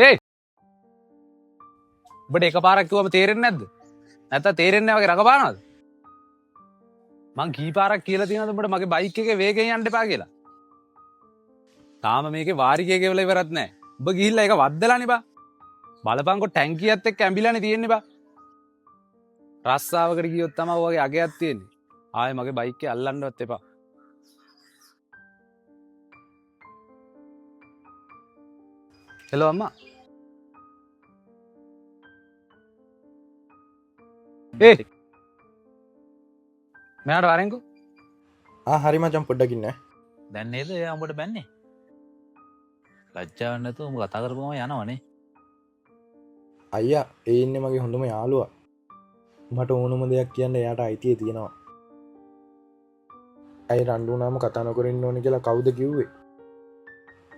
ඒ ඔබට එකපාරක් කිව්වම තේරෙන්නේ නැද්ද? නැත්නම් තේරෙන්නේ නැහැ වගේ රඟපානවද? මං කී පාරක් කියලා තියෙනවද උඹට මගේ බයික් එකේ වේගෙන් යන්න එපා කියලා? තාම මේකේ වාරිකය ගෙවලා ඉවරත් නැහැ. ඔබ ගිහිල්ලා ඒක වද්දලානේ බා. බලපංකො ටැංකියත් එක්ක ඇඹිලානේ තියෙන්නේ බා. රස්සාවකට ගියොත් තමයි ඔයගේ අගයක් තියෙන්නේ. ආයේ මගේ බයික් එක අල්ලන්නවත් එපා. හෙලෝ අම්මා. ඒ මෙයාට වරෙන්කෝ. හරි මචං පොඩ්ඩක් ඉන්න. දැන් නේද එයා උඹට බැන්නේ? ලැජ්ජාවක් නැතුව උඹ කතා කරපුවම යනවනේ. අයියා ඒ ඉන්නේ මගේ හොඳම යාළුවා. මට ඕනම දෙයක් කියන්න එයාට අයිතිය තියෙනවා. ඇයි රණ්ඩු වුණාම කතා නොකරන්න ඕනේ කියලා කවුද කිව්වේ?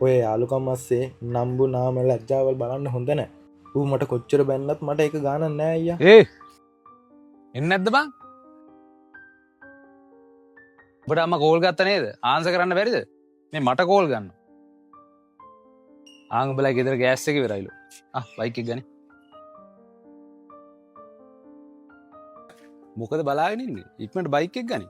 ඔය යාළුකම් අස්සේ නම්බු නාම ලැජ්ජාවල් බලන්න හොඳ නැහැ. ඌ මට කොච්චර බැන්නත් මට ඒක ගානක් නෑ අයියා. ඒ එන්නේ නැද්ද බං? ඔබට අම්මා කෝල් ගත්ත නේද? ආන්සර් කරන්න බැරිද? මේ මට කෝල් ගන්න. ආන් උඹලා ගෙදර ගෑස් එක ඉවරයිලු. බයික් එක ගනි. මොකද බලාගෙන ඉන්නේ? ඉක්මනට බයික් එක ගනි.